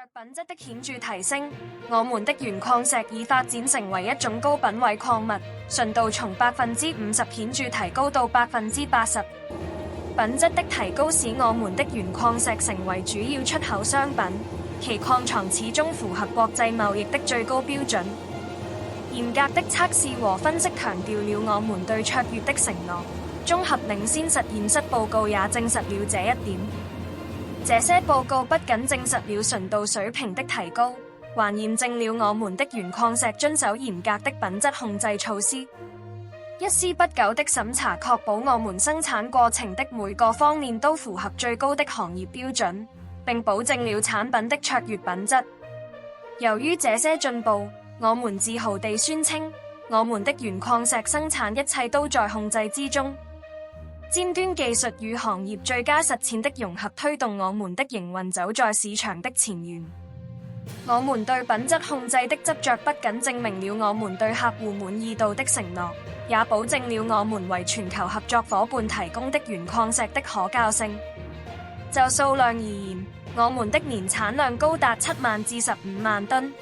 着品質的顯著提升，我們的鉛礦石已發展成為一種高品位礦物，純度從50%顯著提高到80%。品質的提高使我們的鉛礦石成為主要出口商品，其礦床始終符合國際貿易的最高標準。嚴格的測試和分析強調了我們對卓越的承諾，綜合領先實驗室報告也證實了這一點。這些報告不僅證實了純度水平的提高，還驗證了我們的鉛礦石遵守嚴格的品質控制措施。一絲不苟的審查確保我們生產過程的每個方面都符合最高的行業標準，並保證了產品的卓越品質。由於這些進步，我們自豪地宣稱，我們的鉛礦石生產一切都在控制之中。尖端技術與行業最佳實踐的融合推動我們的營運走在市場的前沿。我們對品質控制的執着不僅證明了我們對客戶滿意度的承諾，也保證了我們為全球合作夥伴提供的鉛礦石的可靠性。就數量而言，我們的年產量高達7萬至15萬噸。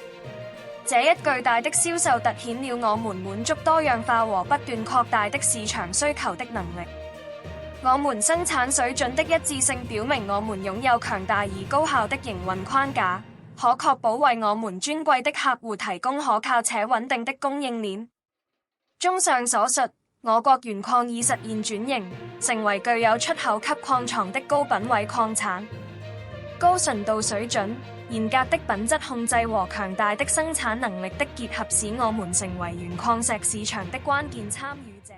這一巨大的銷售凸顯了我們滿足多樣化和不斷擴大的市場需求的能力。我們生產水準的一致性表明我們擁有強大而高效的營運框架，可確保為我們尊貴的客戶提供可靠且穩定的供應鏈。綜上所述，我國鉛礦已實現轉型，成為具有出口級礦床的高品位礦產。高純度水準、嚴格的品質控制和強大的生產能力的結合，使我們成為鉛礦石市場的關鍵參與者。